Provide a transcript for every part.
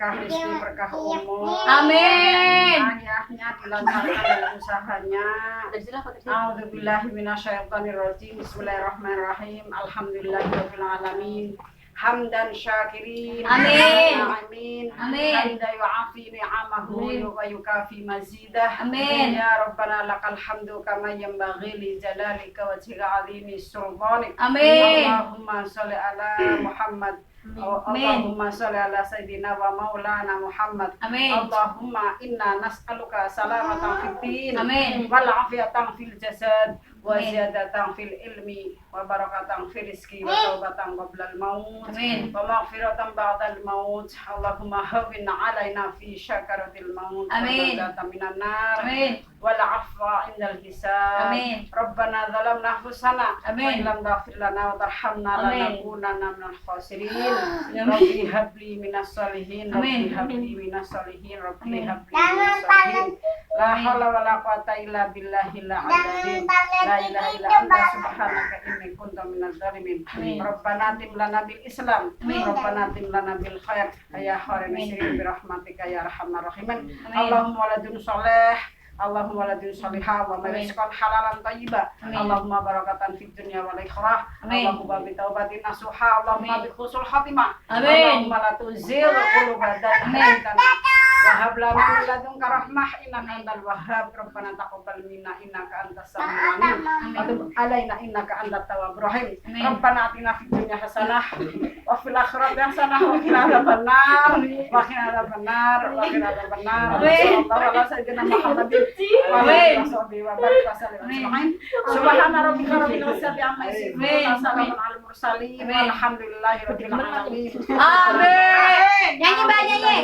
berkah rezeki, berkah umur. Amin. Ayahnya dilancarkan dalam usahanya. A'udzubillahi minasyaitonirrajim. Bismillahirrahmanirrahim. Alhamdulillahirabbil alamin. Hamdan syakirin. Amin. Amin. Amin. Hamda yu'afi ni'amahu wa yukafi mazidah. Amin. Ya Rabbana lakal hamdu kama yanbaghi li jalalika wa azimi sultanik. Amin. Allahumma sholli ala Muhammad. Allahumma sholli ala sayyidina wa maulana Muhammad. Amin. Allahumma inna nas'aluka salamatan fid din Amin. wal afiyatan fil jasad wa ziyadatan fil ilmi wa barakatan fil rizqi wa taubatan qabla al maut wa maghfiratan ba'da al maut. Allahumma hawwin 'alaina fi syakaratil maut wa najatan minan nar wal 'afwa indal hisab. Rabbana zalamna anfusana wa illam taghfir lana wa tarhamna lanakunanna minal khasirin. Rabbi habli minas solihin. Rabbi habli minas solihin. Rabbi habli minas solihin. La haula wala quwata illa billahil azim. La ilaha illa anta subhanaka inni kuntu minaz zalimin. Rabbana atim lana bil Islam. Rabbana atim lana bil khair. Ya khairin nasirin bi rahmatika ya arhamar rahimin. Allahumma waladun sholih. Allahumma waladun sholihah wa rizqan halalan thayyiba. Allahumma barakatan fid dunya wal akhirah. Allahumma bi taubatin nasuha. Allahumma bi husnul khatimah. Allahumma la tuzigh qulubana wa hab lana min ladunka rahmah innaka antal wahhab. Rabbana taqabbal minna innaka antas samiul alim wa tub alaina innaka antat tawwabur rahim. Rabbana atina fid dunya hasanah wa fil akhirati hasanah wa qina adzabannar wa qina adzabannar wa qina adzabannar. Sallallahu ala sayyidina Muhammadin wa ala alihi wa barik wasallam. Subhana rabbika rabbil izzati amma yasifun wa salamun alal mursalin walhamdulillahi rabbil alamin. Amin. Nyanyi Mbak, nyanyi.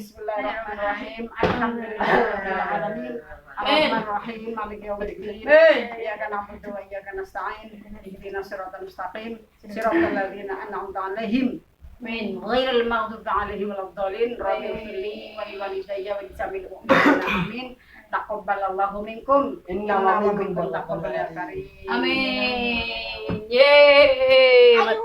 Bismillahirrahmanirrahim. Alhamdulillahirabbil alamin. Arrahmanirrahim. Maliki yaumiddin. Iyyaka na'budu wa iyyaka nasta'in. Ihdinas siratal mustaqim. Siratal ladzina an'amta 'alaihim ghairil maghdubi 'alaihim waladdallin. Rabbi ighfirli wa liwalidayya wa lijami'il mu'minina amin. Taqabbalallahu minkum innahu minkum taqabbal ya karim. Amin. Yeay.